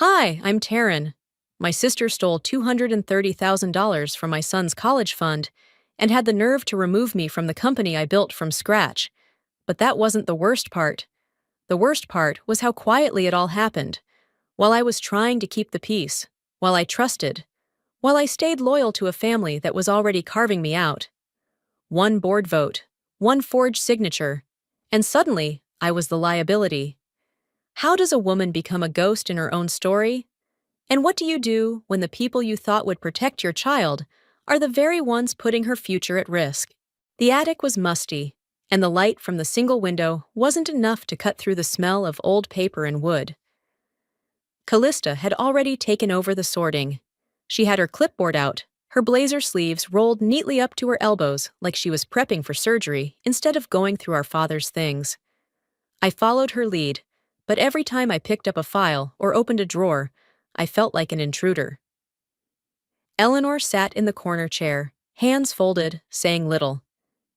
Hi, I'm Taryn. My sister stole $230,000 from my son's college fund and had the nerve to remove me from the company I built from scratch. But that wasn't the worst part. The worst part was how quietly it all happened. While I was trying to keep the peace, while I trusted, while I stayed loyal to a family that was already carving me out. One board vote, one forged signature, and suddenly I was the liability. How does a woman become a ghost in her own story? And what do you do when the people you thought would protect your child are the very ones putting her future at risk? The attic was musty, and the light from the single window wasn't enough to cut through the smell of old paper and wood. Callista had already taken over the sorting. She had her clipboard out, her blazer sleeves rolled neatly up to her elbows like she was prepping for surgery instead of going through our father's things. I followed her lead, but every time I picked up a file or opened a drawer, I felt like an intruder. Eleanor sat in the corner chair, hands folded, saying little.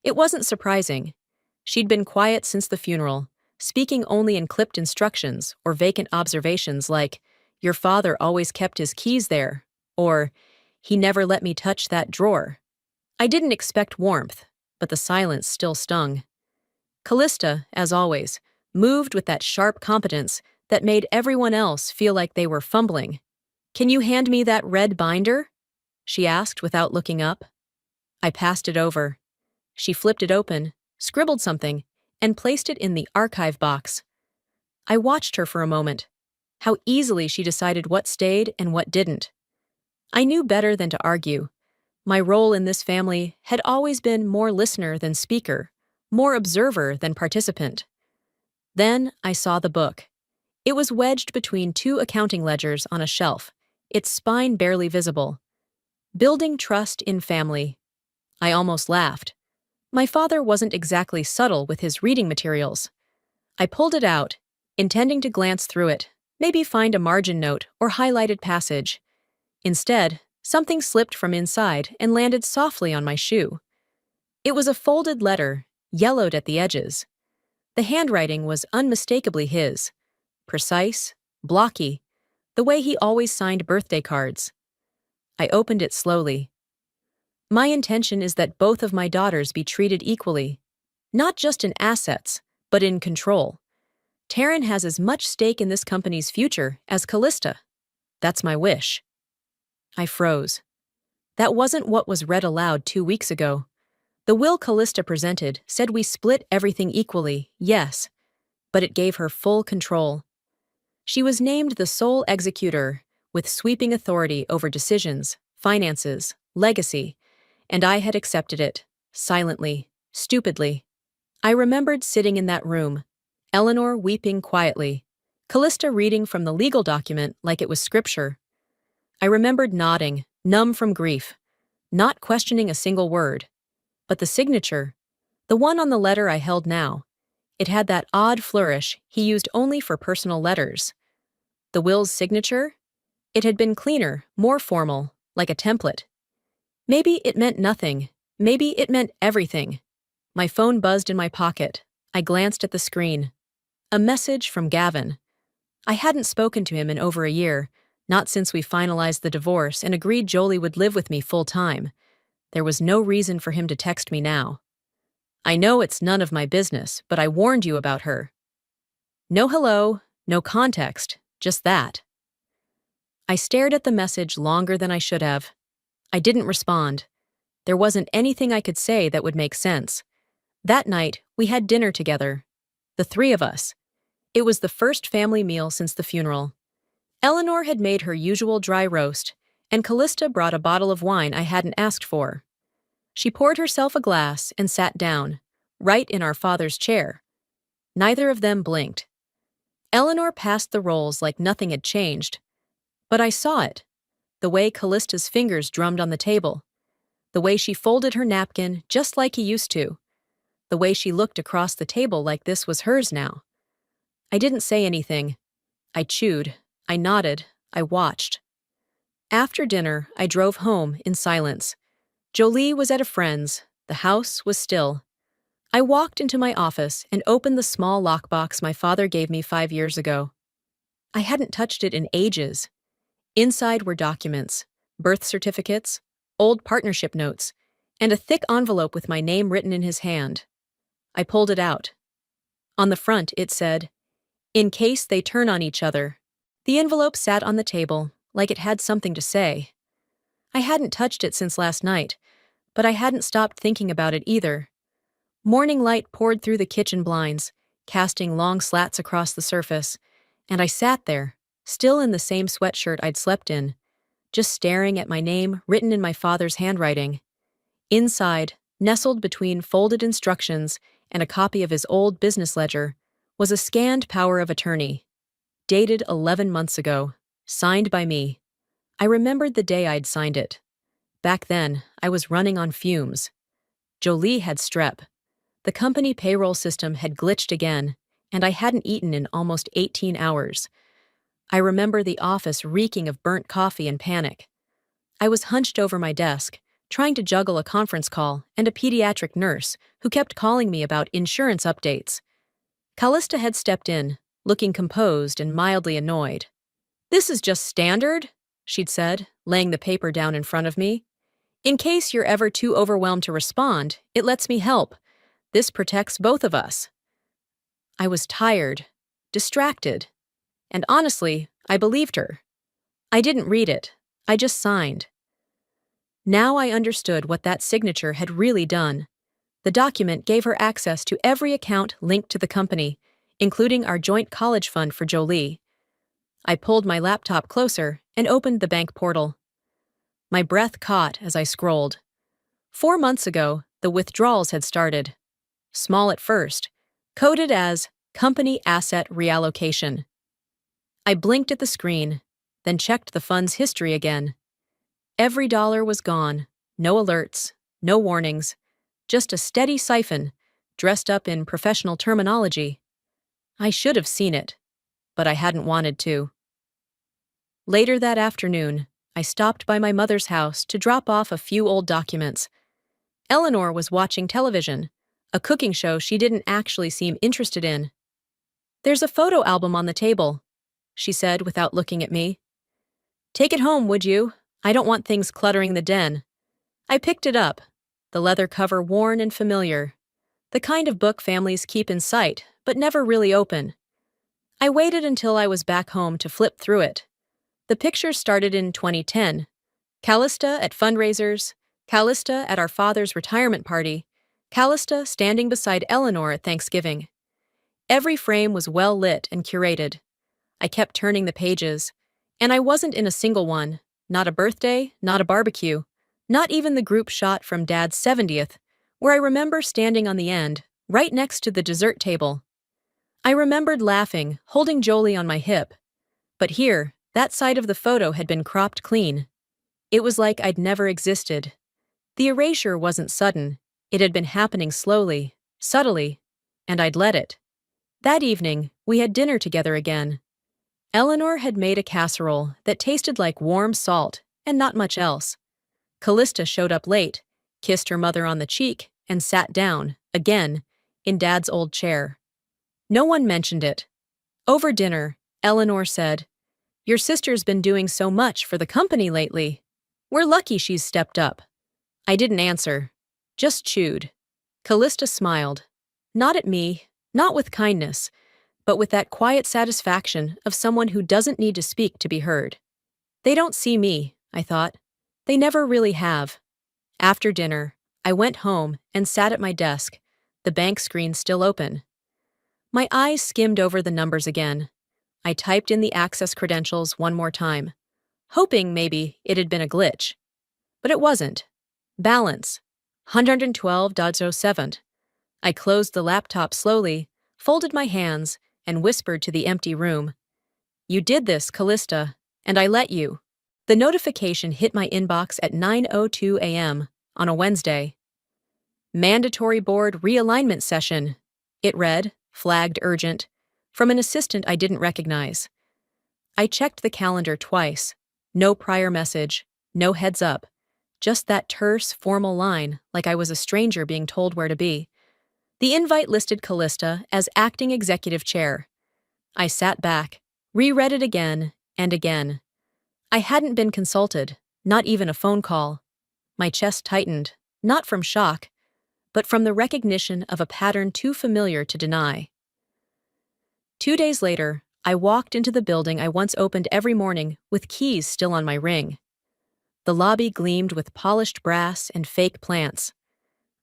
It wasn't surprising. She'd been quiet since the funeral, speaking only in clipped instructions or vacant observations like, "Your father always kept his keys there," or, "He never let me touch that drawer." I didn't expect warmth, but the silence still stung. Callista, as always, moved with that sharp competence that made everyone else feel like they were fumbling. "Can you hand me that red binder?" she asked without looking up. I passed it over. She flipped it open, scribbled something, and placed it in the archive box. I watched her for a moment. How easily she decided what stayed and what didn't. I knew better than to argue. My role in this family had always been more listener than speaker, more observer than participant. Then I saw the book. It was wedged between two accounting ledgers on a shelf, its spine barely visible. Building Trust in Family. I almost laughed. My father wasn't exactly subtle with his reading materials. I pulled it out, intending to glance through it, maybe find a margin note or highlighted passage. Instead, something slipped from inside and landed softly on my shoe. It was a folded letter, yellowed at the edges. The handwriting was unmistakably his. Precise, blocky, the way he always signed birthday cards. I opened it slowly. "My intention is that both of my daughters be treated equally, not just in assets, but in control. Taryn has as much stake in this company's future as Callista. That's my wish." I froze. That wasn't what was read aloud 2 weeks ago. The will Callista presented said we split everything equally, yes, but it gave her full control. She was named the sole executor, with sweeping authority over decisions, finances, legacy, and I had accepted it, silently, stupidly. I remembered sitting in that room, Eleanor weeping quietly, Callista reading from the legal document like it was scripture. I remembered nodding, numb from grief, not questioning a single word. But the signature, the one on the letter I held now, it had that odd flourish he used only for personal letters. The will's signature? It had been cleaner, more formal, like a template. Maybe it meant nothing. Maybe it meant everything. My phone buzzed in my pocket. I glanced at the screen. A message from Gavin. I hadn't spoken to him in over a year, not since we finalized the divorce and agreed Jolie would live with me full-time. There was no reason for him to text me now. "I know it's none of my business, but I warned you about her." No hello, no context, just that. I stared at the message longer than I should have. I didn't respond. There wasn't anything I could say that would make sense. That night, we had dinner together. The three of us. It was the first family meal since the funeral. Eleanor had made her usual dry roast, and Callista brought a bottle of wine I hadn't asked for. She poured herself a glass and sat down, right in our father's chair. Neither of them blinked. Eleanor passed the rolls like nothing had changed. But I saw it. The way Callista's fingers drummed on the table. The way she folded her napkin just like he used to. The way she looked across the table like this was hers now. I didn't say anything. I chewed. I nodded. I watched. After dinner, I drove home in silence. Jolie was at a friend's. The house was still. I walked into my office and opened the small lockbox my father gave me 5 years ago. I hadn't touched it in ages. Inside were documents, birth certificates, old partnership notes, and a thick envelope with my name written in his hand. I pulled it out. On the front, it said, "In case they turn on each other." The envelope sat on the table, like it had something to say. I hadn't touched it since last night, but I hadn't stopped thinking about it either. Morning light poured through the kitchen blinds, casting long slats across the surface, and I sat there, still in the same sweatshirt I'd slept in, just staring at my name written in my father's handwriting. Inside, nestled between folded instructions and a copy of his old business ledger, was a scanned power of attorney, dated 11 months ago, signed by me. I remembered the day I'd signed it. Back then, I was running on fumes. Jolie had strep. The company payroll system had glitched again, and I hadn't eaten in almost 18 hours. I remember the office reeking of burnt coffee and panic. I was hunched over my desk, trying to juggle a conference call and a pediatric nurse who kept calling me about insurance updates. Callista had stepped in, looking composed and mildly annoyed. "This is just standard," she'd said, laying the paper down in front of me. "In case you're ever too overwhelmed to respond, it lets me help. This protects both of us." I was tired, distracted, and honestly, I believed her. I didn't read it. I just signed. Now I understood what that signature had really done. The document gave her access to every account linked to the company, including our joint college fund for Jolie. I pulled my laptop closer and opened the bank portal. My breath caught as I scrolled. 4 months ago, the withdrawals had started. Small at first, coded as Company Asset Reallocation. I blinked at the screen, then checked the fund's history again. Every dollar was gone, no alerts, no warnings, just a steady siphon, dressed up in professional terminology. I should have seen it, but I hadn't wanted to. Later that afternoon, I stopped by my mother's house to drop off a few old documents. Eleanor was watching television, a cooking show she didn't actually seem interested in. "There's a photo album on the table," she said without looking at me. "Take it home, would you? I don't want things cluttering the den." I picked it up, the leather cover worn and familiar, the kind of book families keep in sight but never really open. I waited until I was back home to flip through it. The pictures started in 2010. Callista at fundraisers, Callista at our father's retirement party, Callista standing beside Eleanor at Thanksgiving. Every frame was well lit and curated. I kept turning the pages, and I wasn't in a single one. Not a birthday, not a barbecue, not even the group shot from Dad's 70th, where I remember standing on the end, right next to the dessert table. I remembered laughing, holding Jolie on my hip. But here, that side of the photo had been cropped clean. It was like I'd never existed. The erasure wasn't sudden. It had been happening slowly, subtly, and I'd let it. That evening, we had dinner together again. Eleanor had made a casserole that tasted like warm salt and not much else. Callista showed up late, kissed her mother on the cheek, and sat down, again, in Dad's old chair. No one mentioned it. Over dinner, Eleanor said, "Your sister's been doing so much for the company lately. We're lucky she's stepped up." I didn't answer, just chewed. Callista smiled. Not at me, not with kindness, but with that quiet satisfaction of someone who doesn't need to speak to be heard. They don't see me, I thought. They never really have. After dinner, I went home and sat at my desk, the bank screen still open. My eyes skimmed over the numbers again. I typed in the access credentials one more time, hoping maybe it had been a glitch. But it wasn't. Balance, 112.07. I closed the laptop slowly, folded my hands, and whispered to the empty room. "You did this, Callista, and I let you." The notification hit my inbox at 9:02 a.m. on a Wednesday. "Mandatory board realignment session," it read, flagged urgent, from an assistant I didn't recognize. I checked the calendar twice. No prior message, no heads up, just that terse, formal line like I was a stranger being told where to be. The invite listed Callista as acting executive chair. I sat back, Reread it again and again. I hadn't been consulted, not even a phone call. My chest tightened, not from shock, but from the recognition of a pattern too familiar to deny. 2 days later, I walked into the building I once opened every morning with keys still on my ring. The lobby gleamed with polished brass and fake plants.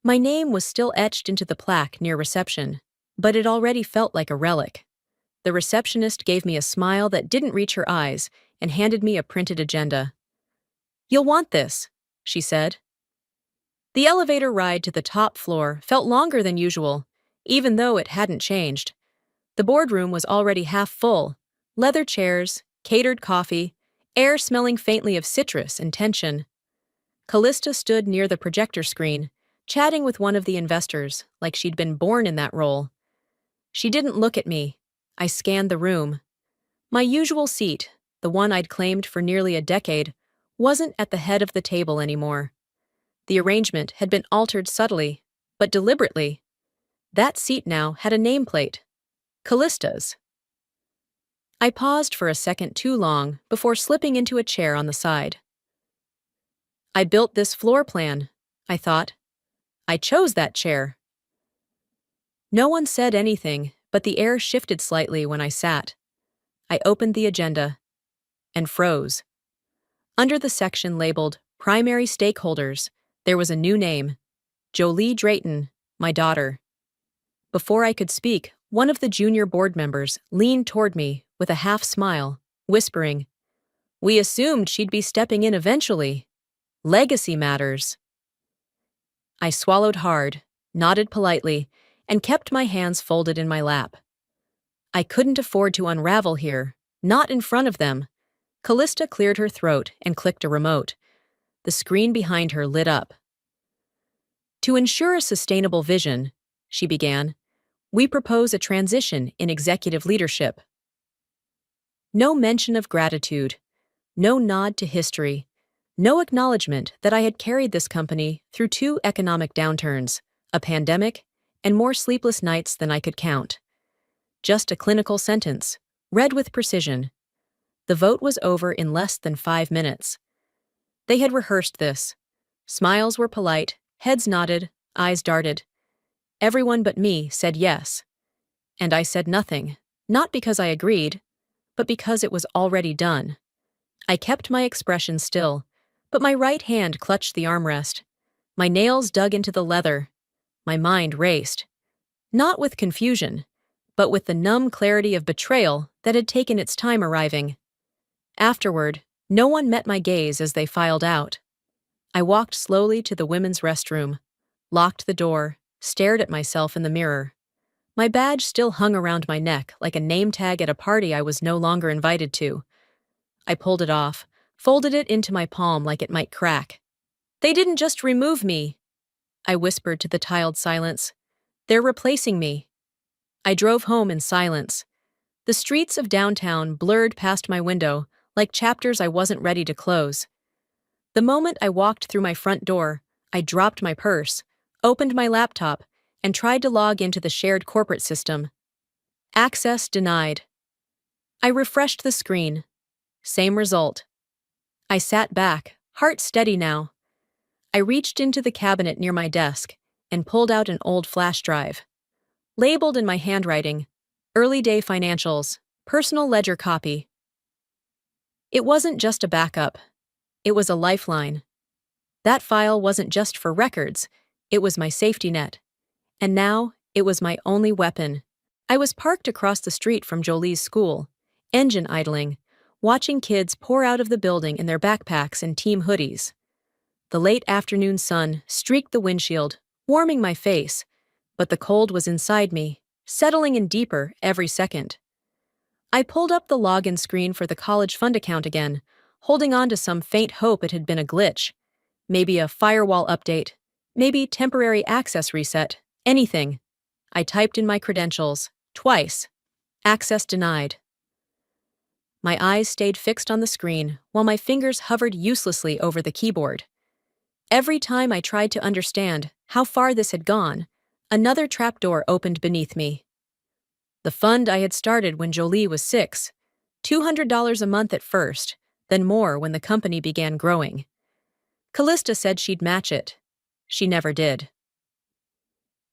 My name was still etched into the plaque near reception, but it already felt like a relic. The receptionist gave me a smile that didn't reach her eyes and handed me a printed agenda. "You'll want this," she said. The elevator ride to the top floor felt longer than usual, even though it hadn't changed. The boardroom was already half full: leather chairs, catered coffee, air smelling faintly of citrus and tension. Callista stood near the projector screen, chatting with one of the investors like she'd been born in that role. She didn't look at me. I scanned the room. My usual seat, the one I'd claimed for nearly a decade, wasn't at the head of the table anymore. The arrangement had been altered subtly, but deliberately. That seat now had a nameplate: Callista's. I paused for a second too long before slipping into a chair on the side. I built this floor plan, I thought. I chose that chair. No one said anything, but the air shifted slightly when I sat. I opened the agenda and froze. Under the section labeled Primary Stakeholders, there was a new name: Jolie Drayton, my daughter. Before I could speak, one of the junior board members leaned toward me with a half smile, whispering, "We assumed she'd be stepping in eventually. Legacy matters." I swallowed hard, nodded politely, and kept my hands folded in my lap. I couldn't afford to unravel here, not in front of them. Callista cleared her throat and clicked a remote. The screen behind her lit up. "To ensure a sustainable vision," she began, "we propose a transition in executive leadership." No mention of gratitude, no nod to history, no acknowledgement that I had carried this company through 2 economic downturns, a pandemic, and more sleepless nights than I could count. Just a clinical sentence, read with precision. The vote was over in less than 5 minutes. They had rehearsed this. Smiles were polite, heads nodded, eyes darted. Everyone but me said yes. And I said nothing, not because I agreed, but because it was already done. I kept my expression still, but my right hand clutched the armrest. My nails dug into the leather. My mind raced. Not with confusion, but with the numb clarity of betrayal that had taken its time arriving. Afterward, no one met my gaze as they filed out. I walked slowly to the women's restroom, locked the door, stared at myself in the mirror. My badge still hung around my neck like a name tag at a party I was no longer invited to. I pulled it off, folded it into my palm like it might crack. "They didn't just remove me," I whispered to the tiled silence. "They're replacing me." I drove home in silence. The streets of downtown blurred past my window like chapters I wasn't ready to close. The moment I walked through my front door, I dropped my purse, opened my laptop, and tried to log into the shared corporate system. Access denied. I refreshed the screen. Same result. I sat back, heart steady now. I reached into the cabinet near my desk and pulled out an old flash drive. Labeled in my handwriting, "Early Day Financials, Personal Ledger Copy." It wasn't just a backup. It was a lifeline. That file wasn't just for records, it was my safety net. And now, it was my only weapon. I was parked across the street from Jolie's school, engine idling, watching kids pour out of the building in their backpacks and team hoodies. The late afternoon sun streaked the windshield, warming my face, but the cold was inside me, settling in deeper every second. I pulled up the login screen for the college fund account again, holding on to some faint hope it had been a glitch. Maybe a firewall update, maybe temporary access reset, anything. I typed in my credentials, twice. Access denied. My eyes stayed fixed on the screen while my fingers hovered uselessly over the keyboard. Every time I tried to understand how far this had gone, another trapdoor opened beneath me. The fund I had started when Jolie was 6, $200 a month at first, then more when the company began growing. Callista said she'd match it. She never did.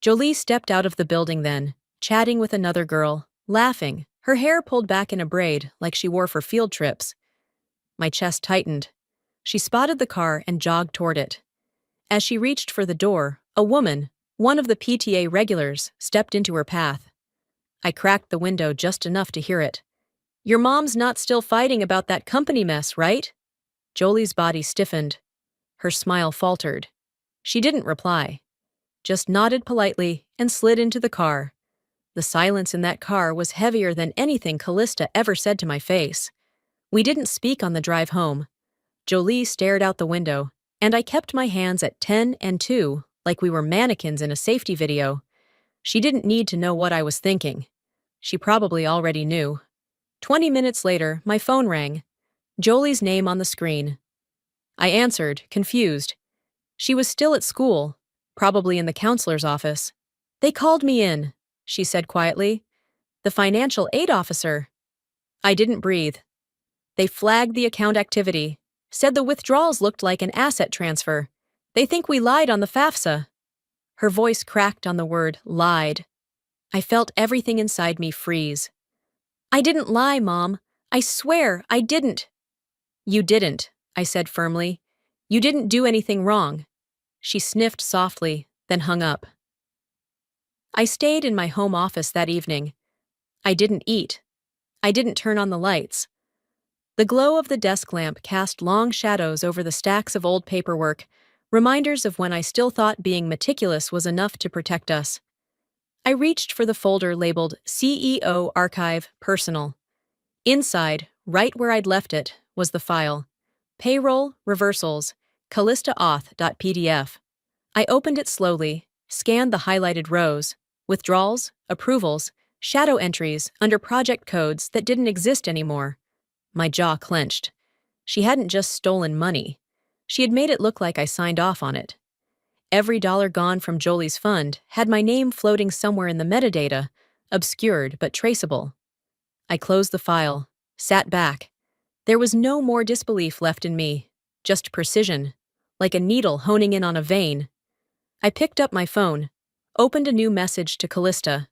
Jolie stepped out of the building then, chatting with another girl, laughing, her hair pulled back in a braid like she wore for field trips. My chest tightened. She spotted the car and jogged toward it. As she reached for the door, a woman, one of the PTA regulars, stepped into her path. I cracked the window just enough to hear it. "Your mom's not still fighting about that company mess, right?" Jolie's body stiffened. Her smile faltered. She didn't reply, just nodded politely and slid into the car. The silence in that car was heavier than anything Callista ever said to my face. We didn't speak on the drive home. Jolie stared out the window, and I kept my hands at 10 and 2 like we were mannequins in a safety video. She didn't need to know what I was thinking. She probably already knew. 20 minutes later, my phone rang. Jolie's name on the screen. I answered, confused. She was still at school, probably in the counselor's office. "They called me in," she said quietly. "The financial aid officer." I didn't breathe. "They flagged the account activity, said the withdrawals looked like an asset transfer. They think we lied on the FAFSA." Her voice cracked on the word lied. I felt everything inside me freeze. "I didn't lie, Mom. I swear I didn't." "You didn't," I said firmly. "You didn't do anything wrong." She sniffed softly, then hung up. I stayed in my home office that evening. I didn't eat. I didn't turn on the lights. The glow of the desk lamp cast long shadows over the stacks of old paperwork, reminders of when I still thought being meticulous was enough to protect us. I reached for the folder labeled CEO Archive Personal. Inside, right where I'd left it, was the file. Payroll, Reversals, CallistaAuth.pdf. I opened it slowly, scanned the highlighted rows, withdrawals, approvals, shadow entries under project codes that didn't exist anymore. My jaw clenched. She hadn't just stolen money. She had made it look like I signed off on it. Every dollar gone from Jolie's fund had my name floating somewhere in the metadata, obscured but traceable. I closed the file, sat back. There was no more disbelief left in me, just precision, like a needle honing in on a vein. I picked up my phone, opened a new message to Callista.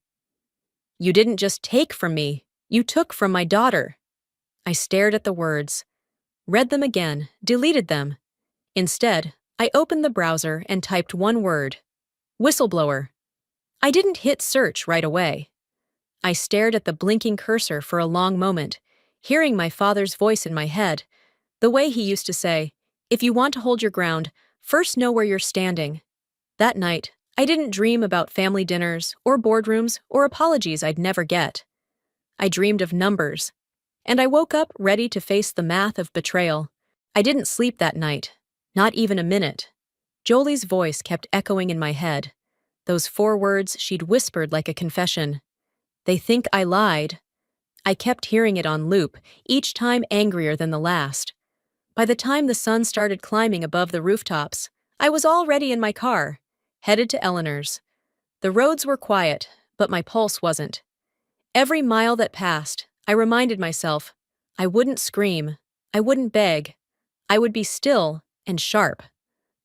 "You didn't just take from me, you took from my daughter." I stared at the words, read them again, deleted them. Instead, I opened the browser and typed one word: whistleblower. I didn't hit search right away. I stared at the blinking cursor for a long moment, hearing my father's voice in my head, the way he used to say, "If you want to hold your ground, first know where you're standing." That night, I didn't dream about family dinners or boardrooms or apologies I'd never get. I dreamed of numbers, and I woke up ready to face the math of betrayal. I didn't sleep that night, not even a minute. Jolie's voice kept echoing in my head, those 4 words she'd whispered like a confession. "They think I lied." I kept hearing it on loop, each time angrier than the last. By the time the sun started climbing above the rooftops, I was already in my car, headed to Eleanor's. The roads were quiet, but my pulse wasn't. Every mile that passed, I reminded myself, I wouldn't scream, I wouldn't beg. I would be still and sharp.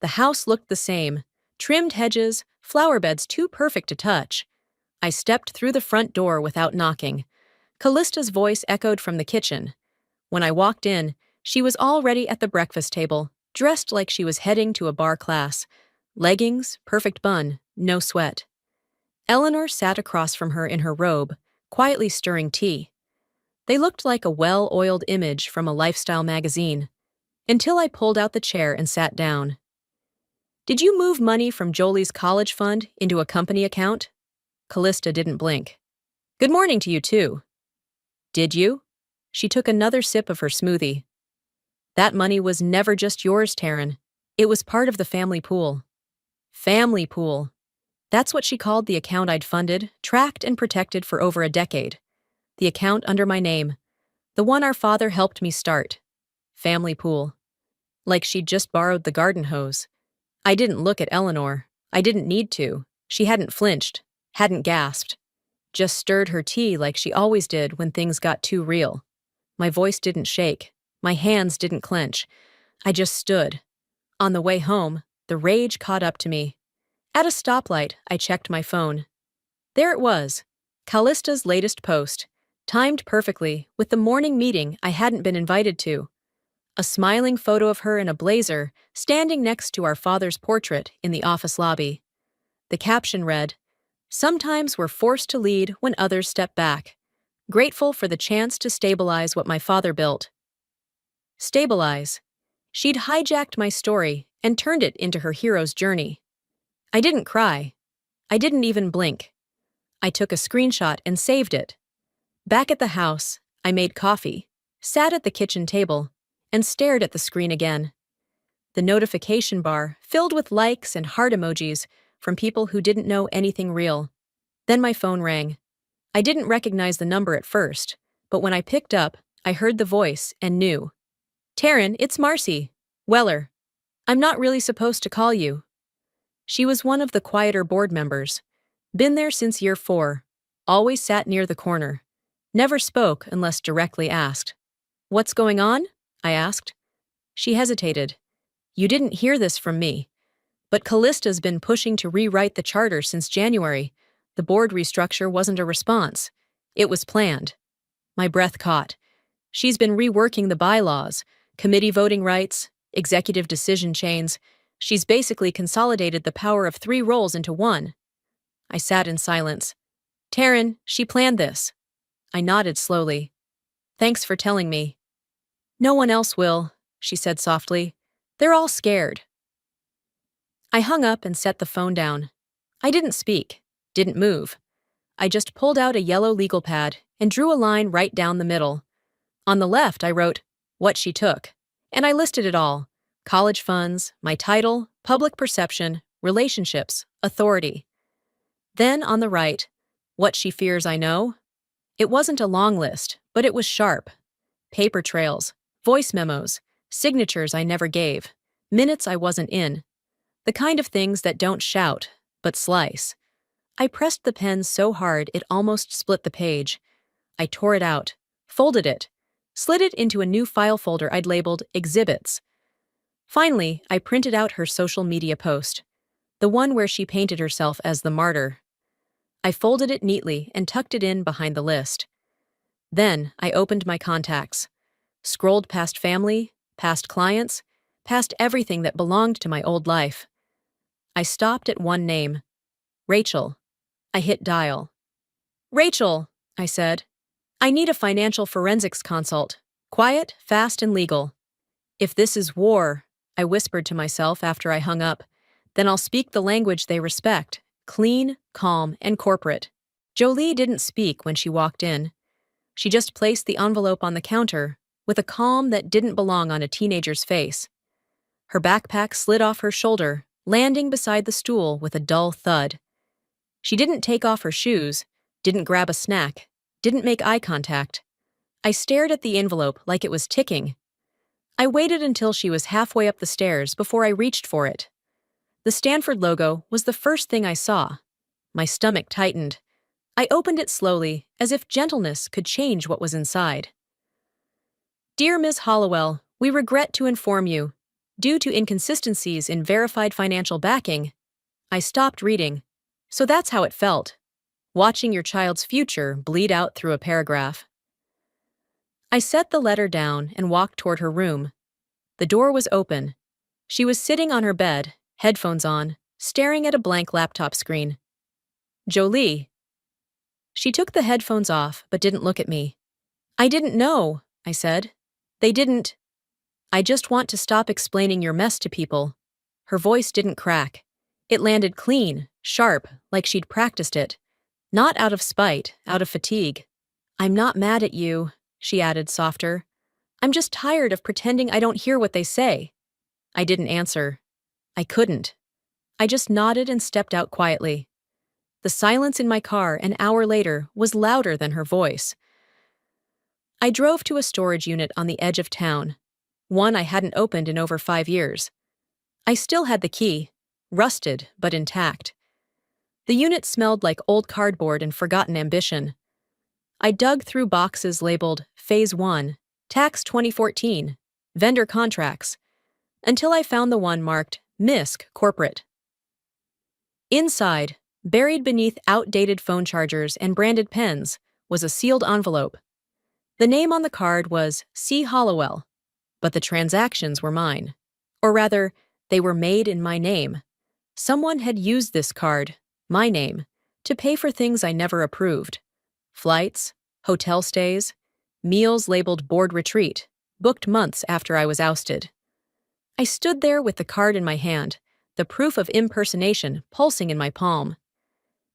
The house looked the same, trimmed hedges, flower beds too perfect to touch. I stepped through the front door without knocking. Callista's voice echoed from the kitchen. When I walked in, she was already at the breakfast table, dressed like she was heading to a bar class. Leggings, perfect bun, no sweat. Eleanor sat across from her in her robe, quietly stirring tea. They looked like a well-oiled image from a lifestyle magazine, until I pulled out the chair and sat down. "Did you move money from Jolie's college fund into a company account?" Callista didn't blink. "Good morning to you, too." "Did you?" She took another sip of her smoothie. "That money was never just yours, Taryn. It was part of the family pool." Family pool. That's what she called the account I'd funded, tracked, and protected for over a decade. The account under my name. The one our father helped me start. Family pool. Like she'd just borrowed the garden hose. I didn't look at Eleanor. I didn't need to. She hadn't flinched, hadn't gasped. Just stirred her tea like she always did when things got too real. My voice didn't shake. My hands didn't clench. I just stood. On the way home, the rage caught up to me. At a stoplight, I checked my phone. There it was, Callista's latest post, timed perfectly with the morning meeting I hadn't been invited to. A smiling photo of her in a blazer, standing next to our father's portrait in the office lobby. The caption read, "Sometimes we're forced to lead when others step back. Grateful for the chance to stabilize what my father built." Stabilize. She'd hijacked my story and turned it into her hero's journey. I didn't cry. I didn't even blink. I took a screenshot and saved it. Back at the house, I made coffee, sat at the kitchen table, and stared at the screen again. The notification bar filled with likes and heart emojis from people who didn't know anything real. Then my phone rang. I didn't recognize the number at first, but when I picked up, I heard the voice and knew. "Taryn, it's Marcy. Weller. I'm not really supposed to call you." She was one of the quieter board members. Been there since year 4. Always sat near the corner. Never spoke unless directly asked. "What's going on?" I asked. She hesitated. "You didn't hear this from me. But Callista's been pushing to rewrite the charter since January. The board restructure wasn't a response. It was planned." My breath caught. She's been reworking the bylaws, committee voting rights, executive decision chains. She's basically consolidated the power of 3 roles into one. I sat in silence. "Taryn, she planned this." I nodded slowly. "Thanks for telling me." "No one else will," she said softly. "They're all scared." I hung up and set the phone down. I didn't speak, didn't move. I just pulled out a yellow legal pad and drew a line right down the middle. On the left, I wrote, "What she took," and I listed it all: college funds, my title, public perception, relationships, authority. Then on the right, "What she fears I know." It wasn't a long list, but it was sharp. Paper trails, voice memos, signatures I never gave, minutes I wasn't in. The kind of things that don't shout, but slice. I pressed the pen so hard it almost split the page. I tore it out, folded it, slid it into a new file folder I'd labeled Exhibits. Finally, I printed out her social media post, the one where she painted herself as the martyr. I folded it neatly and tucked it in behind the list. Then I opened my contacts, scrolled past family, past clients, past everything that belonged to my old life. I stopped at one name, Rachel. I hit dial. "Rachel," I said, "I need a financial forensics consult. Quiet, fast, and legal." "If this is war," I whispered to myself after I hung up, "then I'll speak the language they respect, clean, calm, and corporate." Jolie didn't speak when she walked in. She just placed the envelope on the counter, with a calm that didn't belong on a teenager's face. Her backpack slid off her shoulder, landing beside the stool with a dull thud. She didn't take off her shoes, didn't grab a snack, didn't make eye contact. I stared at the envelope like it was ticking. I waited until she was halfway up the stairs before I reached for it. The Stanford logo was the first thing I saw. My stomach tightened. I opened it slowly, as if gentleness could change what was inside. "Dear Ms. Hollowell, we regret to inform you, due to inconsistencies in verified financial backing." I stopped reading. So that's how it felt, watching your child's future bleed out through a paragraph. I set the letter down and walked toward her room. The door was open. She was sitting on her bed, headphones on, staring at a blank laptop screen. "Jolie." She took the headphones off but didn't look at me. "I didn't know," I said. "They didn't. I just want to stop explaining your mess to people." Her voice didn't crack. It landed clean, sharp, like she'd practiced it. Not out of spite, out of fatigue. "I'm not mad at you," she added softer. "I'm just tired of pretending I don't hear what they say." I didn't answer. I couldn't. I just nodded and stepped out quietly. The silence in my car an hour later was louder than her voice. I drove to a storage unit on the edge of town, one I hadn't opened in over 5 years. I still had the key, rusted but intact. The unit smelled like old cardboard and forgotten ambition. I dug through boxes labeled Phase 1, Tax 2014, vendor contracts, until I found the one marked MISC Corporate. Inside, buried beneath outdated phone chargers and branded pens, was a sealed envelope. The name on the card was C. Hollowell, but the transactions were mine. Or rather, they were made in my name. Someone had used this card, my name, to pay for things I never approved. Flights, hotel stays, meals labeled board retreat, booked months after I was ousted. I stood there with the card in my hand, the proof of impersonation pulsing in my palm.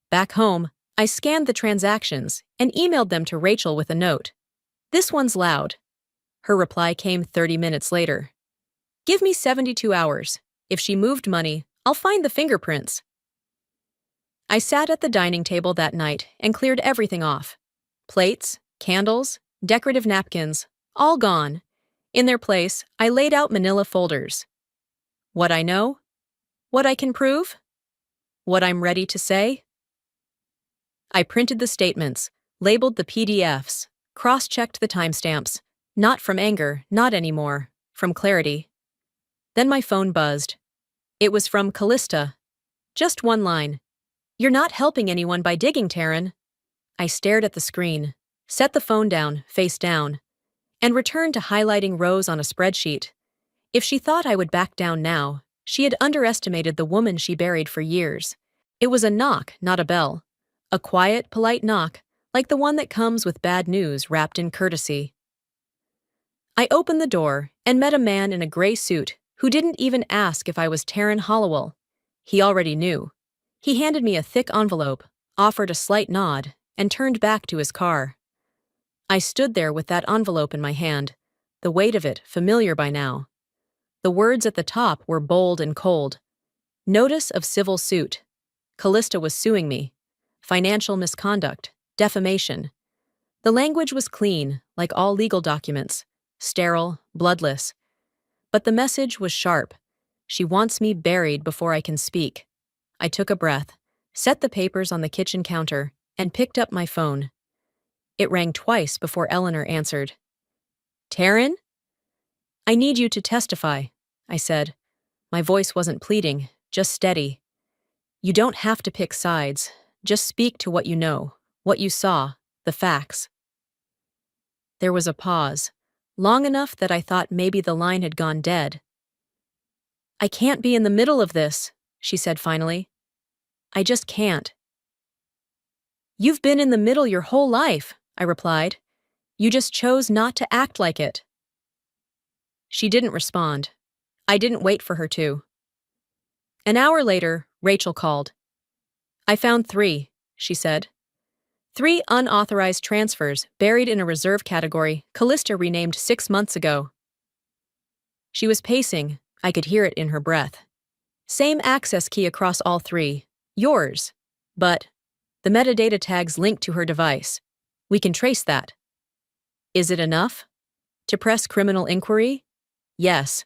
Back home, I scanned the transactions and emailed them to Rachel with a note. "This one's loud." Her reply came 30 minutes later. "Give me 72 hours. If she moved money, I'll find the fingerprints." I sat at the dining table that night and cleared everything off. Plates, candles, decorative napkins, all gone. In their place, I laid out manila folders. What I know? What I can prove? What I'm ready to say? I printed the statements, labeled the PDFs, cross-checked the timestamps. Not from anger, not anymore, from clarity. Then my phone buzzed. It was from Callista. Just one line. "You're not helping anyone by digging, Taryn." I stared at the screen, set the phone down, face down, and returned to highlighting rows on a spreadsheet. If she thought I would back down now, she had underestimated the woman she buried for years. It was a knock, not a bell. A quiet, polite knock, like the one that comes with bad news wrapped in courtesy. I opened the door and met a man in a gray suit who didn't even ask if I was Taryn Hollowell. He already knew. He handed me a thick envelope, offered a slight nod, and turned back to his car. I stood there with that envelope in my hand, the weight of it familiar by now. The words at the top were bold and cold. Notice of civil suit. Callista was suing me. Financial misconduct, defamation. The language was clean, like all legal documents, sterile, bloodless. But the message was sharp. She wants me buried before I can speak. I took a breath, set the papers on the kitchen counter, and picked up my phone. It rang twice before Eleanor answered. "Taryn?" "I need you to testify," I said. My voice wasn't pleading, just steady. "You don't have to pick sides. Just speak to what you know, what you saw, the facts." There was a pause, long enough that I thought maybe the line had gone dead. "I can't be in the middle of this," she said finally. "I just can't." "You've been in the middle your whole life," I replied. "You just chose not to act like it." She didn't respond. I didn't wait for her to. An hour later, Rachel called. "I found 3, she said. 3 unauthorized transfers buried in a reserve category Callista renamed 6 months ago." She was pacing. I could hear it in her breath. "Same access key across all 3. Yours. But the metadata tags linked to her device. We can trace that." "Is it enough? To press criminal inquiry?" "Yes.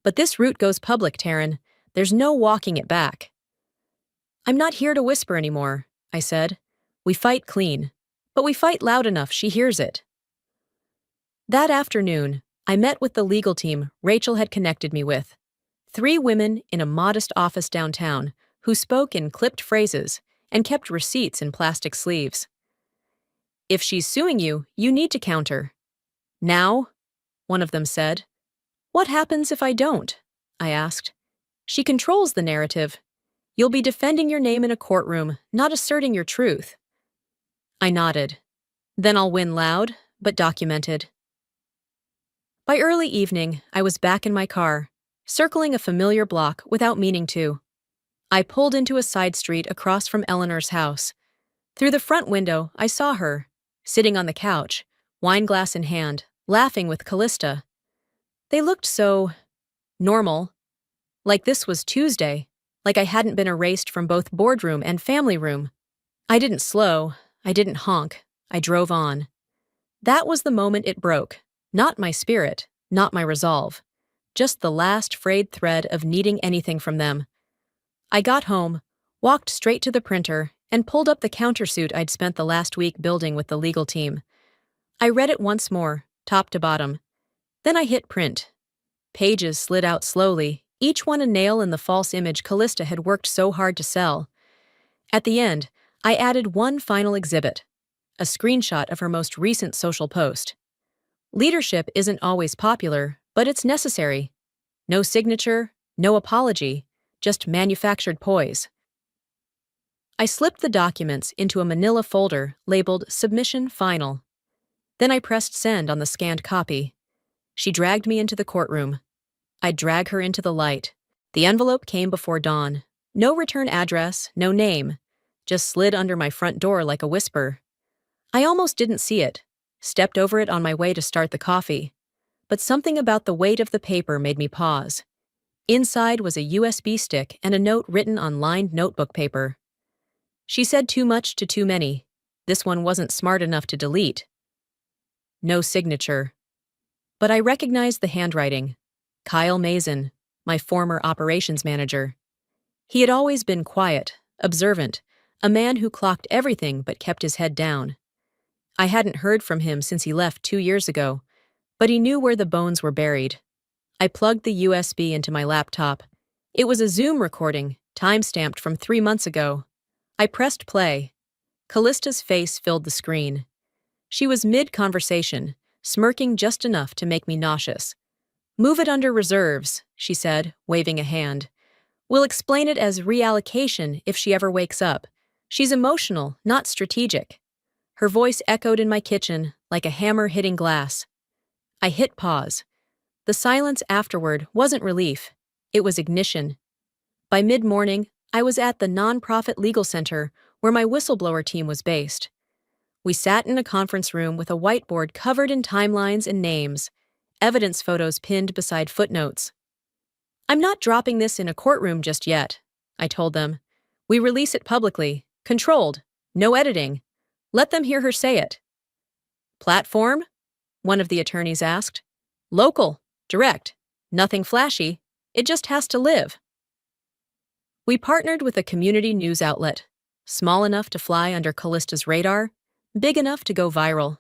But this route goes public, Taryn. There's no walking it back." "I'm not here to whisper anymore," I said. "We fight clean. But we fight loud enough she hears it." That afternoon, I met with the legal team Rachel had connected me with. 3 women in a modest office downtown who spoke in clipped phrases and kept receipts in plastic sleeves. "If she's suing you, you need to counter." "Now?" one of them said. "What happens if I don't?" I asked. "She controls the narrative. You'll be defending your name in a courtroom, not asserting your truth." I nodded. "Then I'll win loud, but documented." By early evening, I was back in my car, circling a familiar block without meaning to. I pulled into a side street across from Eleanor's house. Through the front window, I saw her, sitting on the couch, wineglass in hand, laughing with Callista. They looked so normal, like this was Tuesday, like I hadn't been erased from both boardroom and family room. I didn't slow, I didn't honk, I drove on. That was the moment it broke, not my spirit, not my resolve, just the last frayed thread of needing anything from them. I got home, walked straight to the printer, and pulled up the countersuit I'd spent the last week building with the legal team. I read it once more, top to bottom, Then I hit print. Pages slid out slowly, each one a nail in the false image Callista had worked so hard to sell. At the end, I added one final exhibit, a screenshot of her most recent social post. Leadership isn't always popular, but it's necessary. No signature, no apology, just manufactured poise. I slipped the documents into a manila folder labeled Submission Final. Then I pressed send on the scanned copy. She dragged me into the courtroom. I'd drag her into the light. The envelope came before dawn. No return address, no name. Just slid under my front door like a whisper. I almost didn't see it, stepped over it on my way to start the coffee. But something about the weight of the paper made me pause. Inside was a USB stick and a note written on lined notebook paper. She said too much to too many. This one wasn't smart enough to delete. No signature. But I recognized the handwriting. Kyle Mason, my former operations manager. He had always been quiet, observant, a man who clocked everything but kept his head down. I hadn't heard from him since he left 2 years ago, but he knew where the bones were buried. I plugged the USB into my laptop. It was a Zoom recording, time-stamped from 3 months ago. I pressed play. Callista's face filled the screen. She was mid-conversation, smirking just enough to make me nauseous. "Move it under reserves," she said, waving a hand. "We'll explain it as reallocation if she ever wakes up. She's emotional, not strategic." Her voice echoed in my kitchen like a hammer hitting glass. I hit pause. The silence afterward wasn't relief. It was ignition. By mid-morning, I was at the nonprofit legal center where my whistleblower team was based. We sat in a conference room with a whiteboard covered in timelines and names, evidence photos pinned beside footnotes. "I'm not dropping this in a courtroom just yet," I told them. "We release it publicly, controlled, no editing. Let them hear her say it." "Platform?" one of the attorneys asked. "Local, direct, nothing flashy. It just has to live." We partnered with a community news outlet, small enough to fly under Callista's radar, big enough to go viral.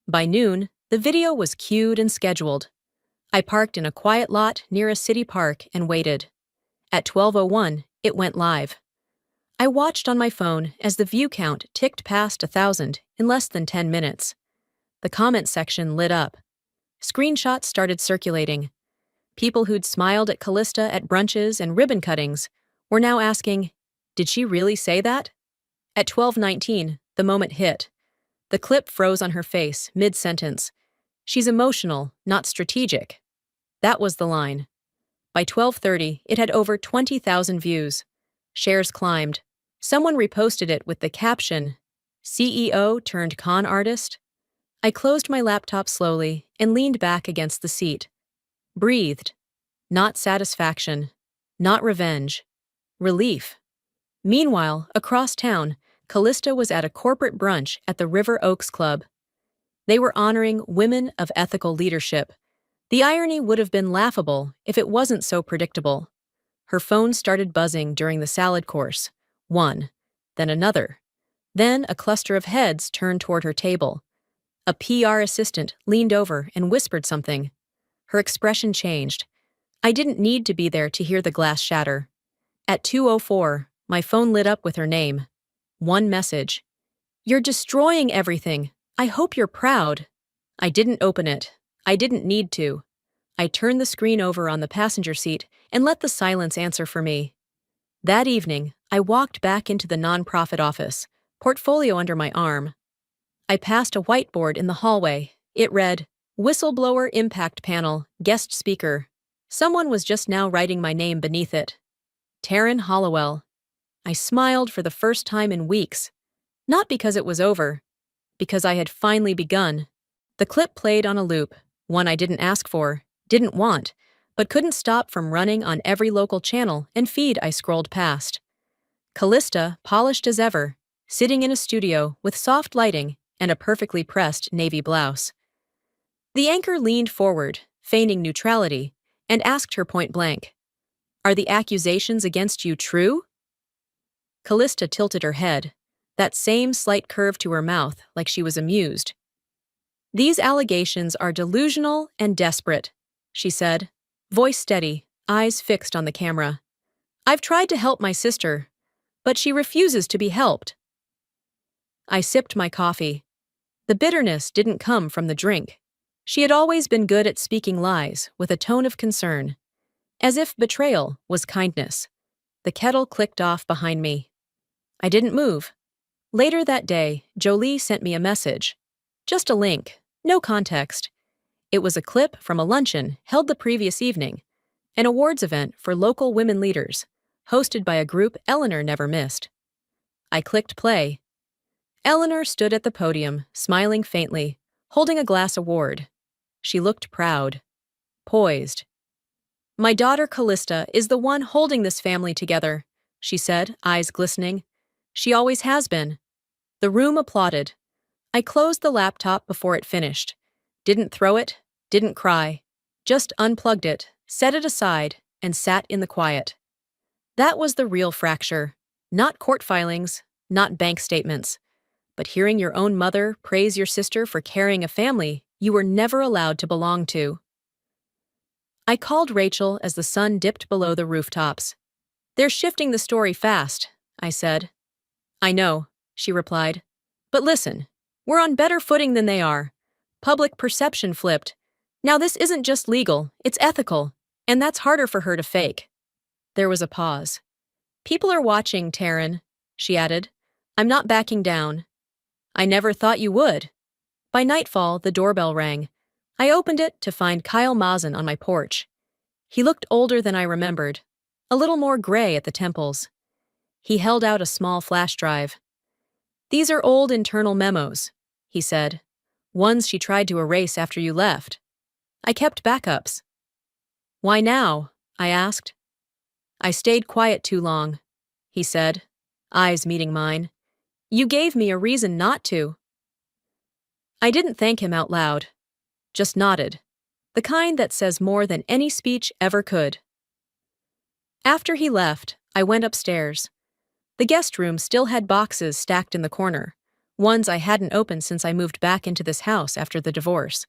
By noon, the video was cued and scheduled. I parked in a quiet lot near a city park and waited. At 12:01, it went live. I watched on my phone as the view count ticked past 1,000 in less than 10 minutes. The comment section lit up. Screenshots started circulating. People who'd smiled at Callista at brunches and ribbon cuttings were now asking, "Did she really say that?" At 12:19, the moment hit. The clip froze on her face, mid-sentence. "She's emotional, not strategic." That was the line. By 12:30, it had over 20,000 views. Shares climbed. Someone reposted it with the caption, "CEO turned con artist." I closed my laptop slowly and leaned back against the seat. Breathed. Not satisfaction. Not revenge. Relief. Meanwhile, across town, Callista was at a corporate brunch at the River Oaks Club. They were honoring women of ethical leadership. The irony would have been laughable if it wasn't so predictable. Her phone started buzzing during the salad course. One, then another. Then a cluster of heads turned toward her table. A PR assistant leaned over and whispered something. Her expression changed. I didn't need to be there to hear the glass shatter. At 2:04, my phone lit up with her name. One message. "You're destroying everything. I hope you're proud." I didn't open it. I didn't need to. I turned the screen over on the passenger seat and let the silence answer for me. That evening, I walked back into the nonprofit office, portfolio under my arm. I passed a whiteboard in the hallway. It read, "Whistleblower Impact Panel, Guest Speaker." Someone was just now writing my name beneath it. Taryn Hollowell. I smiled for the first time in weeks. Not because it was over, because I had finally begun. The clip played on a loop, one I didn't ask for, didn't want, but couldn't stop from running on every local channel and feed I scrolled past. Callista, polished as ever, sitting in a studio with soft lighting and a perfectly pressed navy blouse. The anchor leaned forward, feigning neutrality, and asked her point blank, "Are the accusations against you true?" Callista tilted her head, that same slight curve to her mouth like she was amused. These allegations are delusional and desperate, she said, voice steady, eyes fixed on the camera. I've tried to help my sister, but she refuses to be helped. I sipped my coffee. The bitterness didn't come from the drink. She had always been good at speaking lies with a tone of concern, as if betrayal was kindness. The kettle clicked off behind me. I didn't move. Later that day, Jolie sent me a message. Just a link, no context. It was a clip from a luncheon held the previous evening, an awards event for local women leaders, hosted by a group Eleanor never missed. I clicked play. Eleanor stood at the podium, smiling faintly, holding a glass award. She looked proud, poised. My daughter Callista is the one holding this family together, she said, eyes glistening. She always has been. The room applauded. I closed the laptop before it finished. Didn't throw it, didn't cry. Just unplugged it, set it aside, and sat in the quiet. That was the real fracture. Not court filings, not bank statements, but hearing your own mother praise your sister for carrying a family you were never allowed to belong to. I called Rachel as the sun dipped below the rooftops. They're shifting the story fast, I said. I know, she replied. But listen, we're on better footing than they are. Public perception flipped. Now this isn't just legal, it's ethical, and that's harder for her to fake. There was a pause. People are watching, Taryn, she added. I'm not backing down. I never thought you would. By nightfall, the doorbell rang. I opened it to find Kyle Mazin on my porch. He looked older than I remembered, a little more gray at the temples. He held out a small flash drive. These are old internal memos, he said. Ones she tried to erase after you left. I kept backups. Why now? I asked. I stayed quiet too long, he said, eyes meeting mine. You gave me a reason not to. I didn't thank him out loud, just nodded, the kind that says more than any speech ever could. After he left, I went upstairs. The guest room still had boxes stacked in the corner, ones I hadn't opened since I moved back into this house after the divorce.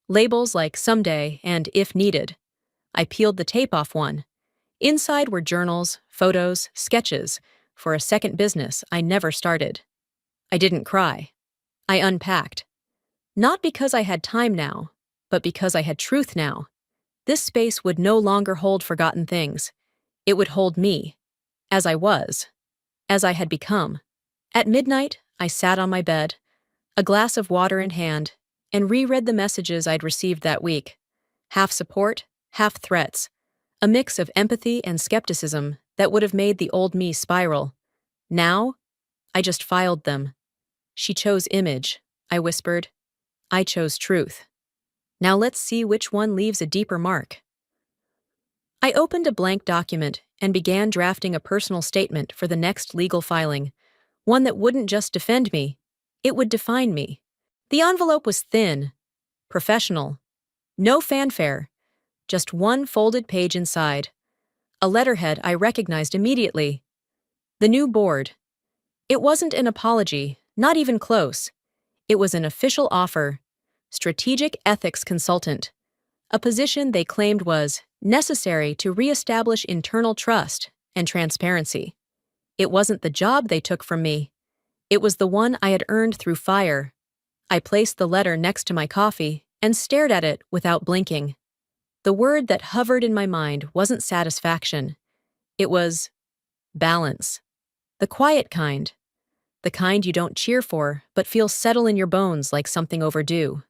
Labels like someday and if needed. I peeled the tape off one. Inside were journals, photos, sketches, for a second business I never started. I didn't cry. I unpacked. Not because I had time now, but because I had truth now. This space would no longer hold forgotten things. It would hold me, as I was, as I had become. At midnight, I sat on my bed, a glass of water in hand, and reread the messages I'd received that week. Half support, half threats. A mix of empathy and skepticism that would have made the old me spiral. Now, I just filed them. She chose image, I whispered. I chose truth. Now let's see which one leaves a deeper mark. I opened a blank document and began drafting a personal statement for the next legal filing, one that wouldn't just defend me, it would define me. The envelope was thin, professional, no fanfare, just one folded page inside. A letterhead I recognized immediately. The new board. It wasn't an apology, not even close. It was an official offer. Strategic ethics consultant. A position they claimed was necessary to reestablish internal trust and transparency. It wasn't the job they took from me. It was the one I had earned through fire. I placed the letter next to my coffee and stared at it without blinking. The word that hovered in my mind wasn't satisfaction. It was balance. The quiet kind. The kind you don't cheer for, but feel settle in your bones like something overdue.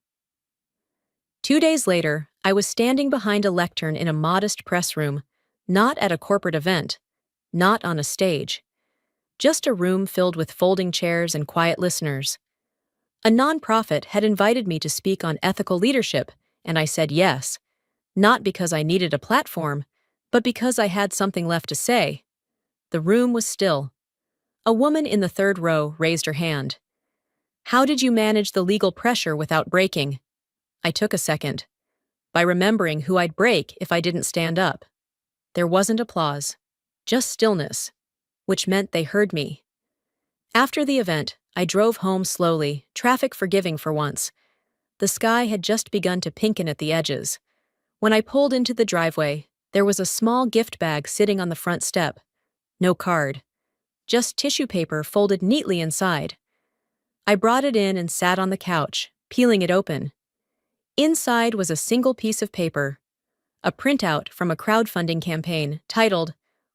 2 days later, I was standing behind a lectern in a modest press room, not at a corporate event, not on a stage. Just a room filled with folding chairs and quiet listeners. A nonprofit had invited me to speak on ethical leadership, and I said yes. Not because I needed a platform, but because I had something left to say. The room was still. A woman in the third row raised her hand. How did you manage the legal pressure without breaking? I took a second. By remembering who I'd break if I didn't stand up. There wasn't applause, just stillness, which meant they heard me. After the event, I drove home slowly, traffic forgiving for once. The sky had just begun to pinken at the edges. When I pulled into the driveway, there was a small gift bag sitting on the front step. No card. Just tissue paper folded neatly inside. I brought it in and sat on the couch, peeling it open. Inside was a single piece of paper, a printout from a crowdfunding campaign titled,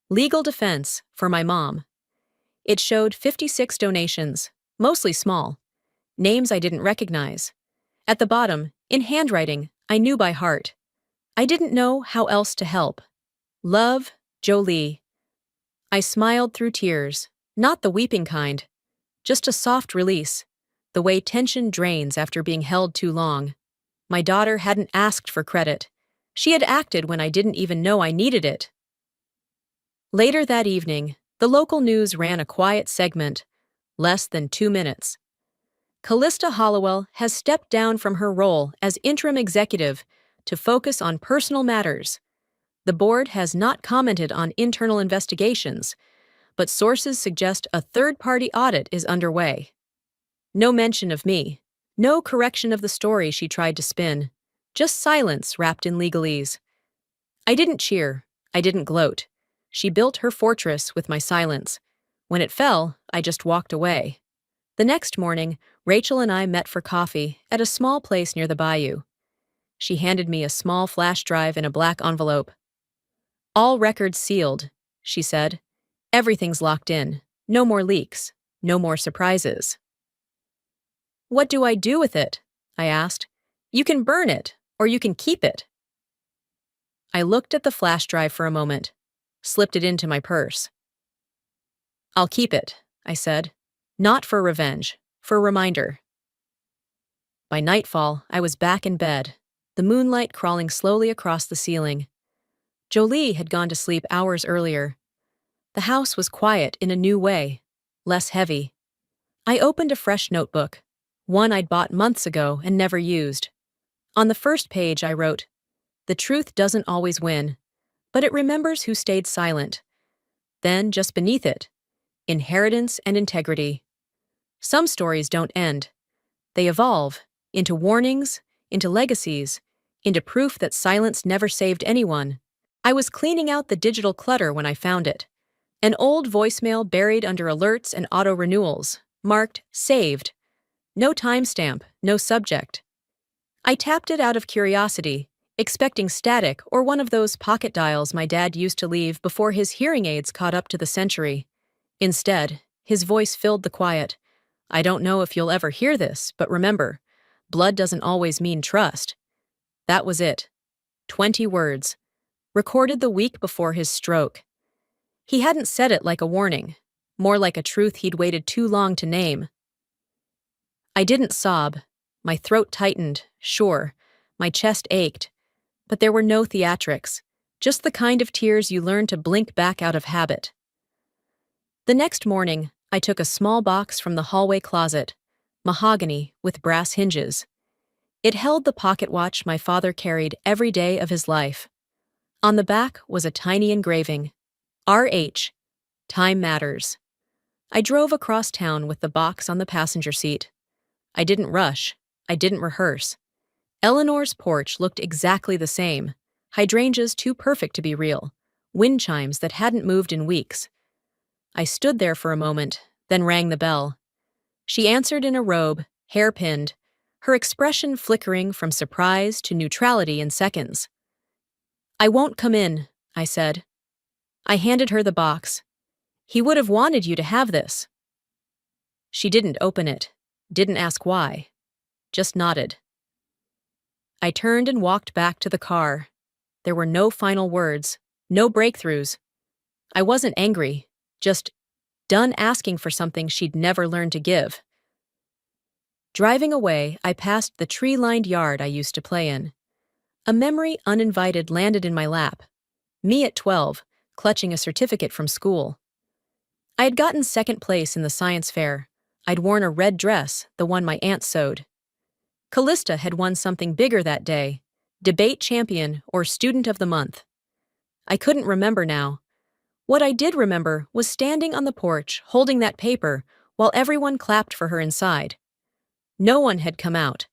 "Legal Defense for My Mom." It showed 56 donations, mostly small, names I didn't recognize. At the bottom, in handwriting I knew by heart. I didn't know how else to help. Love, Jolie. I smiled through tears, not the weeping kind, just a soft release, the way tension drains after being held too long. My daughter hadn't asked for credit. She had acted when I didn't even know I needed it. Later that evening, the local news ran a quiet segment, less than 2 minutes. Callista Hollowell has stepped down from her role as interim executive to focus on personal matters. The board has not commented on internal investigations, but sources suggest a third-party audit is underway. No mention of me. No correction of the story she tried to spin. Just silence wrapped in legalese. I didn't cheer. I didn't gloat. She built her fortress with my silence. When it fell, I just walked away. The next morning, Rachel and I met for coffee at a small place near the bayou. She handed me a small flash drive in a black envelope. "All records sealed," she said. "Everything's locked in. No more leaks. No more surprises." "What do I do with it?" I asked. "You can burn it, or you can keep it." I looked at the flash drive for a moment, slipped it into my purse. "I'll keep it," I said. "Not for revenge, for reminder." By nightfall, I was back in bed, the moonlight crawling slowly across the ceiling. Jolie had gone to sleep hours earlier. The house was quiet in a new way, less heavy. I opened a fresh notebook, one I'd bought months ago and never used. On the first page I wrote, "The truth doesn't always win, but it remembers who stayed silent." Then, just beneath it, "Inheritance and integrity." Some stories don't end. They evolve into warnings, into legacies, into proof that silence never saved anyone. I was cleaning out the digital clutter when I found it. An old voicemail buried under alerts and auto-renewals, marked "Saved." No timestamp, no subject. I tapped it out of curiosity, expecting static or one of those pocket dials my dad used to leave before his hearing aids caught up to the century. Instead, his voice filled the quiet. "I don't know if you'll ever hear this, but remember, blood doesn't always mean trust." That was it. 20 words. Recorded the week before his stroke. He hadn't said it like a warning, more like a truth he'd waited too long to name. I didn't sob. My throat tightened, sure. My chest ached. But there were no theatrics, just the kind of tears you learn to blink back out of habit. The next morning, I took a small box from the hallway closet, mahogany with brass hinges. It held the pocket watch my father carried every day of his life. On the back was a tiny engraving, RH, Time Matters. I drove across town with the box on the passenger seat. I didn't rush. I didn't rehearse. Eleanor's porch looked exactly the same, hydrangeas too perfect to be real, wind chimes that hadn't moved in weeks. I stood there for a moment, then rang the bell. She answered in a robe, hair pinned, her expression flickering from surprise to neutrality in seconds. "I won't come in," I said. I handed her the box. "He would have wanted you to have this." She didn't open it, didn't ask why, just nodded. I turned and walked back to the car. There were no final words, no breakthroughs. I wasn't angry, just done asking for something she'd never learned to give. Driving away, I passed the tree-lined yard I used to play in. A memory uninvited landed in my lap. Me at 12, clutching a certificate from school. I had gotten second place in the science fair. I'd worn a red dress, the one my aunt sewed. Callista had won something bigger that day, debate champion or student of the month. I couldn't remember now. What I did remember was standing on the porch holding that paper while everyone clapped for her inside. No one had come out.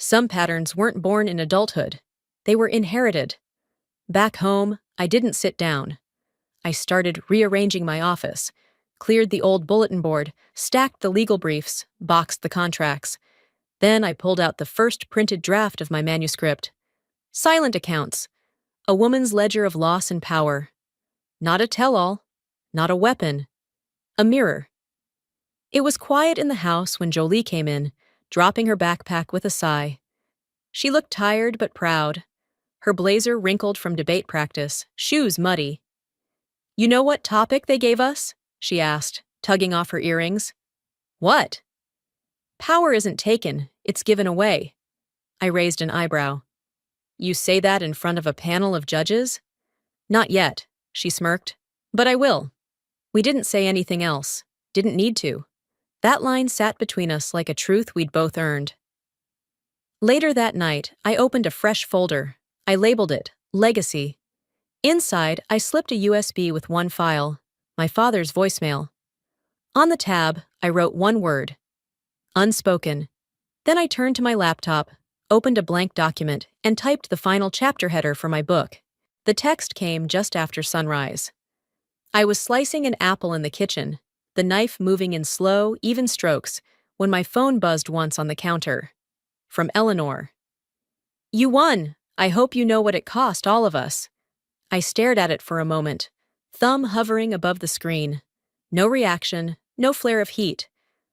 Some patterns weren't born in adulthood. They were inherited. Back home, I didn't sit down. I started rearranging my office, cleared the old bulletin board, stacked the legal briefs, boxed the contracts. Then I pulled out the first printed draft of my manuscript. Silent accounts. A woman's ledger of loss and power. Not a tell-all. Not a weapon. A mirror. It was quiet in the house when Jolie came in, dropping her backpack with a sigh. She looked tired but proud. Her blazer wrinkled from debate practice, shoes muddy. "You know what topic they gave us?" she asked, tugging off her earrings. "What?" "Power isn't taken, it's given away." I raised an eyebrow. "You say that in front of a panel of judges?" "Not yet," she smirked. "But I will." We didn't say anything else. Didn't need to. That line sat between us like a truth we'd both earned. Later that night, I opened a fresh folder. I labeled it Legacy. Inside, I slipped a USB with one file, my father's voicemail. On the tab, I wrote one word. Unspoken. Then I turned to my laptop, opened a blank document, and typed the final chapter header for my book. The text came just after sunrise. I was slicing an apple in the kitchen, the knife moving in slow, even strokes, when my phone buzzed once on the counter. From Eleanor. "You won! I hope you know what it cost all of us." I stared at it for a moment, thumb hovering above the screen. No reaction, no flare of heat,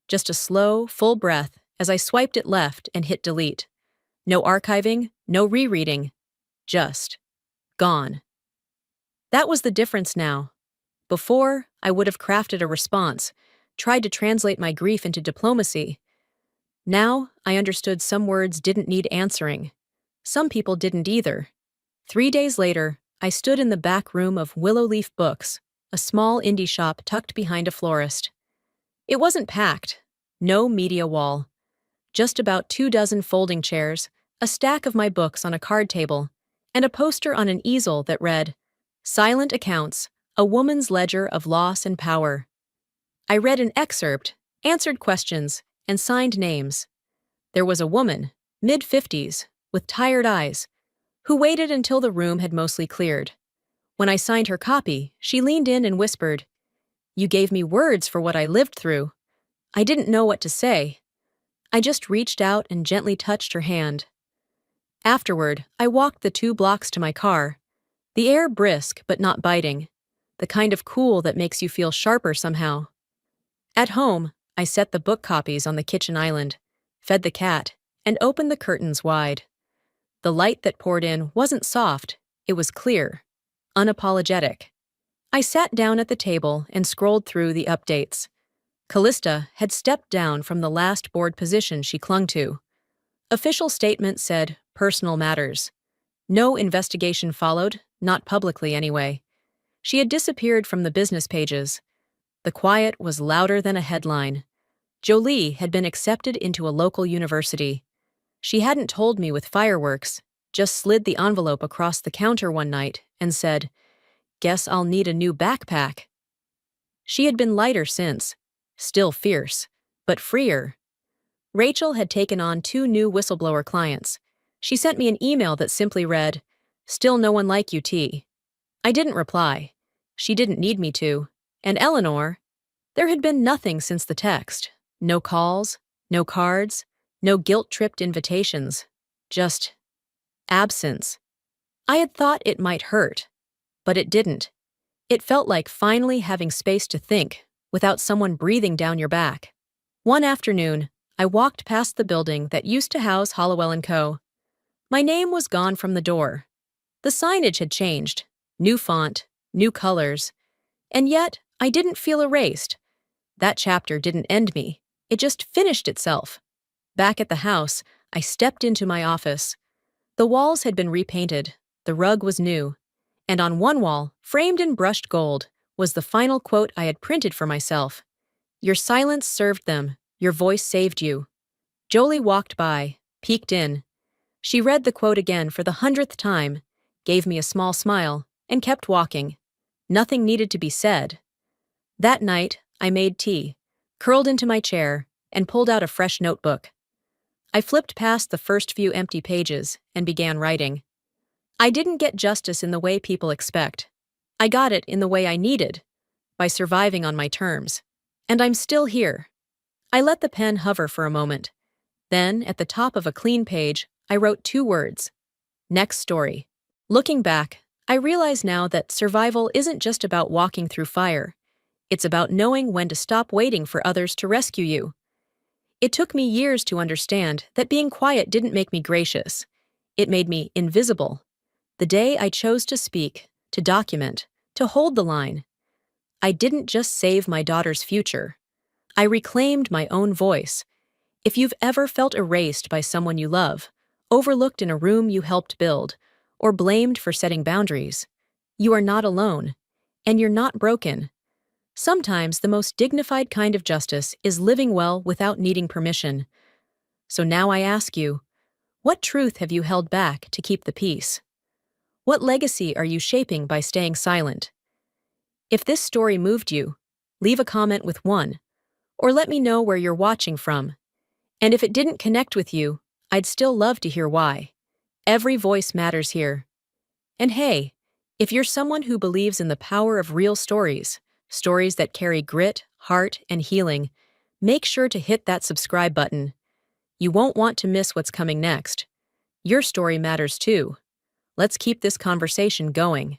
just a slow, full breath as I swiped it left and hit delete. No archiving, no rereading. Just gone. That was the difference now. Before, I would have crafted a response, tried to translate my grief into diplomacy. Now, I understood some words didn't need answering. Some people didn't either. 3 days later, I stood in the back room of Willow Leaf Books, a small indie shop tucked behind a florist. It wasn't packed. No media wall. Just about 24 folding chairs, a stack of my books on a card table, and a poster on an easel that read, "Silent Accounts, a Woman's Ledger of Loss and Power." I read an excerpt, answered questions, and signed names. There was a woman, mid-50s, with tired eyes, who waited until the room had mostly cleared. When I signed her copy, she leaned in and whispered, "You gave me words for what I lived through." I didn't know what to say. I just reached out and gently touched her hand. Afterward, I walked the 2 blocks to my car, the air brisk but not biting, the kind of cool that makes you feel sharper somehow. At home, I set the book copies on the kitchen island, fed the cat, and opened the curtains wide. The light that poured in wasn't soft, it was clear, unapologetic. I sat down at the table and scrolled through the updates. Callista had stepped down from the last board position she clung to. Official statement said, "Personal matters." No investigation followed, not publicly anyway. She had disappeared from the business pages. The quiet was louder than a headline. Jolie had been accepted into a local university. She hadn't told me with fireworks, just slid the envelope across the counter one night and said, "Guess I'll need a new backpack." She had been lighter since, still fierce, but freer. Rachel had taken on 2 new whistleblower clients. She sent me an email that simply read, "Still no one like you, T." I didn't reply. She didn't need me to. And Eleanor? There had been nothing since the text. No calls, no cards, no guilt-tripped invitations. Just absence. I had thought it might hurt, but it didn't. It felt like finally having space to think, without someone breathing down your back. One afternoon, I walked past the building that used to house Hollowell & Co. My name was gone from the door. The signage had changed, new font, new colors, and yet I didn't feel erased. That chapter didn't end me, it just finished itself. Back at the house, I stepped into my office. The walls had been repainted, the rug was new, and on one wall, framed in brushed gold, was the final quote I had printed for myself. "Your silence served them, your voice saved you." Jolie walked by, peeked in. She read the quote again for the 100th time, gave me a small smile, and kept walking. Nothing needed to be said. That night, I made tea, curled into my chair, and pulled out a fresh notebook. I flipped past the first few empty pages and began writing. I didn't get justice in the way people expect. I got it in the way I needed, by surviving on my terms. And I'm still here. I let the pen hover for a moment. Then, at the top of a clean page, I wrote 2 words. Next story. Looking back, I realize now that survival isn't just about walking through fire. It's about knowing when to stop waiting for others to rescue you. It took me years to understand that being quiet didn't make me gracious. It made me invisible. The day I chose to speak, to document, to hold the line, I didn't just save my daughter's future. I reclaimed my own voice. If you've ever felt erased by someone you love, overlooked in a room you helped build, or blamed for setting boundaries, you are not alone, and you're not broken. Sometimes the most dignified kind of justice is living well without needing permission. So now I ask you, what truth have you held back to keep the peace? What legacy are you shaping by staying silent? If this story moved you, leave a comment with 1, or let me know where you're watching from. And if it didn't connect with you, I'd still love to hear why. Every voice matters here. And hey, if you're someone who believes in the power of real stories, stories that carry grit, heart, and healing, make sure to hit that subscribe button. You won't want to miss what's coming next. Your story matters too. Let's keep this conversation going.